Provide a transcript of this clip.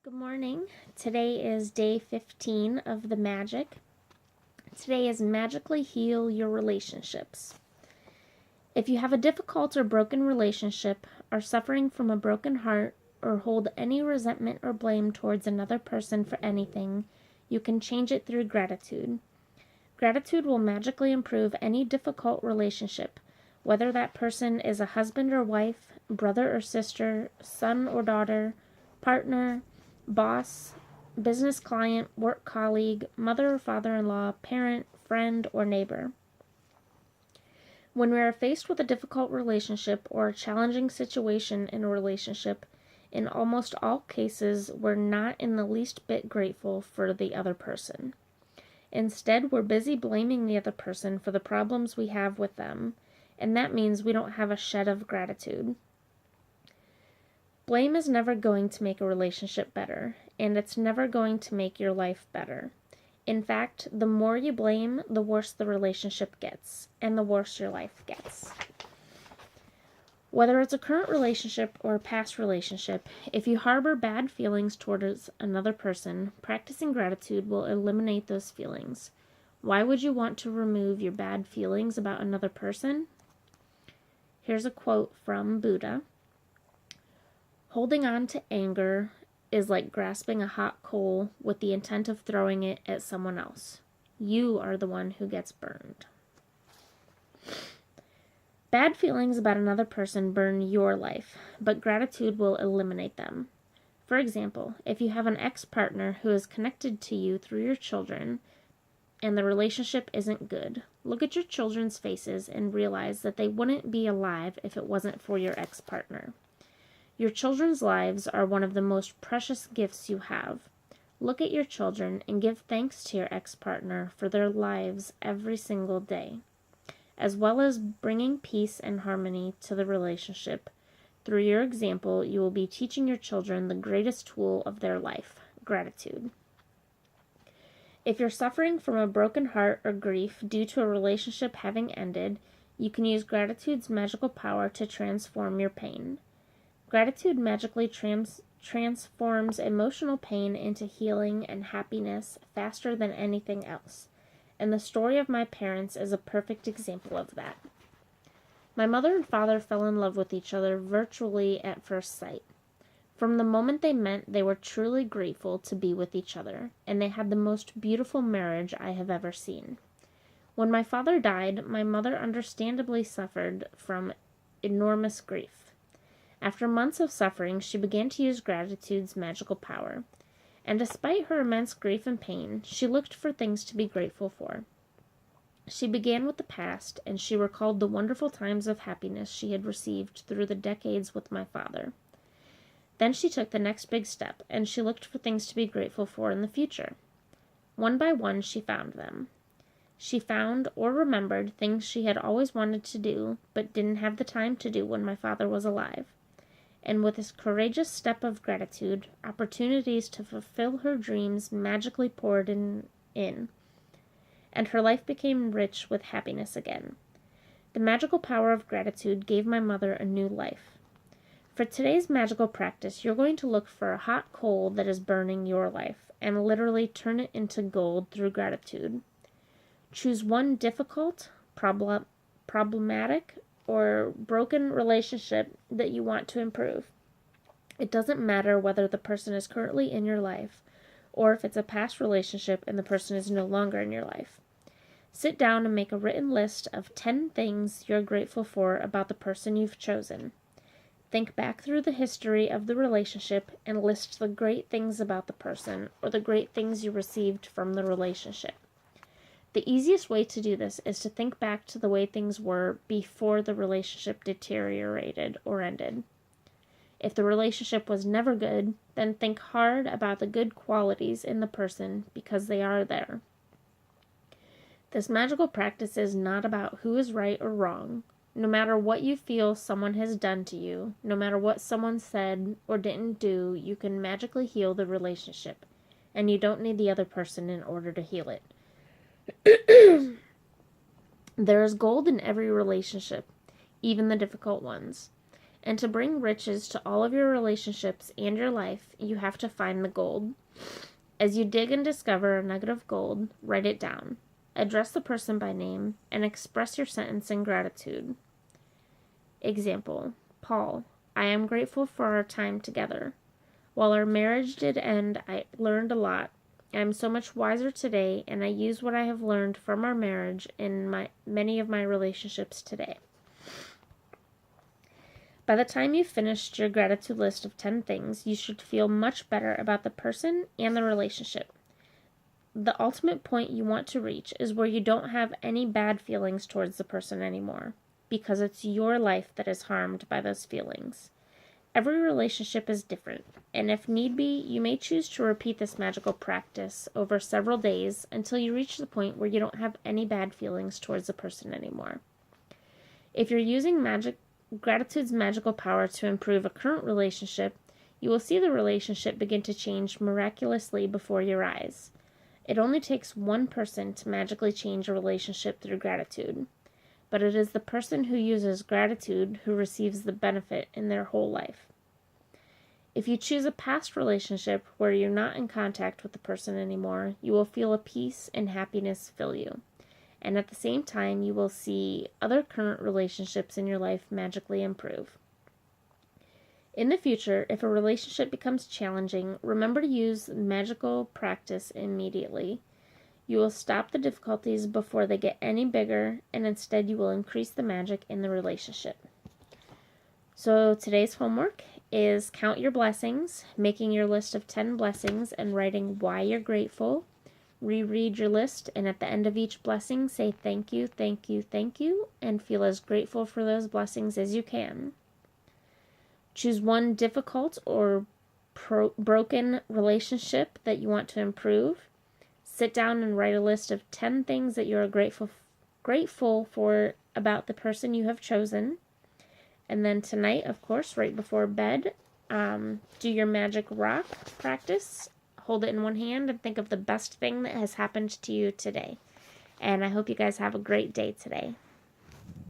Good morning. Today is day 15 of the magic. Today is magically heal your relationships. If you have a difficult or broken relationship, are suffering from a broken heart, or hold any resentment or blame towards another person for anything, you can change it through gratitude. Gratitude will magically improve any difficult relationship, whether that person is a husband or wife, brother or sister, son or daughter, partner, boss, business client, work colleague, mother or father-in-law, parent, friend, or neighbor. When we are faced with a difficult relationship or a challenging situation in a relationship, in almost all cases, we're not in the least bit grateful for the other person. Instead, we're busy blaming the other person for the problems we have with them, and that means we don't have a shed of gratitude. Blame is never going to make a relationship better, and it's never going to make your life better. In fact, the more you blame, the worse the relationship gets, and the worse your life gets. Whether it's a current relationship or a past relationship, if you harbor bad feelings towards another person, practicing gratitude will eliminate those feelings. Why would you want to remove your bad feelings about another person? Here's a quote from Buddha. Holding on to anger is like grasping a hot coal with the intent of throwing it at someone else. You are the one who gets burned. Bad feelings about another person burn your life, but gratitude will eliminate them. For example, if you have an ex-partner who is connected to you through your children and the relationship isn't good, look at your children's faces and realize that they wouldn't be alive if it wasn't for your ex-partner. Your children's lives are one of the most precious gifts you have. Look at your children and give thanks to your ex-partner for their lives every single day, as well as bringing peace and harmony to the relationship. Through your example, you will be teaching your children the greatest tool of their life, gratitude. If you're suffering from a broken heart or grief due to a relationship having ended, you can use gratitude's magical power to transform your pain. Gratitude magically transforms emotional pain into healing and happiness faster than anything else. And the story of my parents is a perfect example of that. My mother and father fell in love with each other virtually at first sight. From the moment they met, they were truly grateful to be with each other, and they had the most beautiful marriage I have ever seen. When my father died, my mother understandably suffered from enormous grief. After months of suffering, she began to use gratitude's magical power. And despite her immense grief and pain, she looked for things to be grateful for. She began with the past, and she recalled the wonderful times of happiness she had received through the decades with my father. Then she took the next big step, and she looked for things to be grateful for in the future. One by one, she found them. She found or remembered things she had always wanted to do, but didn't have the time to do when my father was alive. And with this courageous step of gratitude, opportunities to fulfill her dreams magically poured in, and her life became rich with happiness again. The magical power of gratitude gave my mother a new life. For today's magical practice, you're going to look for a hot coal that is burning your life, and literally turn it into gold through gratitude. Choose one difficult, problematic, or broken relationship that you want to improve. It doesn't matter whether the person is currently in your life or if it's a past relationship and the person is no longer in your life. Sit down and make a written list of 10 things you're grateful for about the person you've chosen. Think back through the history of the relationship and list the great things about the person or the great things you received from the relationship. The easiest way to do this is to think back to the way things were before the relationship deteriorated or ended. If the relationship was never good, then think hard about the good qualities in the person because they are there. This magical practice is not about who is right or wrong. No matter what you feel someone has done to you, no matter what someone said or didn't do, you can magically heal the relationship, and you don't need the other person in order to heal it. There is gold in every relationship, even the difficult ones. And to bring riches to all of your relationships and your life, you have to find the gold. As you dig and discover a nugget of gold, write it down. Address the person by name and express your sentence in gratitude. Example: Paul, I am grateful for our time together. While our marriage did end, I learned a lot. I am so much wiser today, and I use what I have learned from our marriage in many of my relationships today. By the time you've finished your gratitude list of 10 things, you should feel much better about the person and the relationship. The ultimate point you want to reach is where you don't have any bad feelings towards the person anymore, because it's your life that is harmed by those feelings. Every relationship is different, and if need be, you may choose to repeat this magical practice over several days until you reach the point where you don't have any bad feelings towards the person anymore. If you're using gratitude's magical power to improve a current relationship, you will see the relationship begin to change miraculously before your eyes. It only takes one person to magically change a relationship through gratitude, but it is the person who uses gratitude who receives the benefit in their whole life. If you choose a past relationship where you're not in contact with the person anymore, you will feel a peace and happiness fill you. And at the same time, you will see other current relationships in your life magically improve. In the future, if a relationship becomes challenging, remember to use magical practice immediately. You will stop the difficulties before they get any bigger, and instead you will increase the magic in the relationship. So today's homework is count your blessings, making your list of 10 blessings and writing why you're grateful. Reread your list, and at the end of each blessing, say thank you, thank you, thank you, and feel as grateful for those blessings as you can. Choose one difficult or broken relationship that you want to improve. Sit down and write a list of 10 things that you are grateful for about the person you have chosen. And then tonight, of course, right before bed, do your magic rock practice. Hold it in one hand and think of the best thing that has happened to you today. And I hope you guys have a great day today.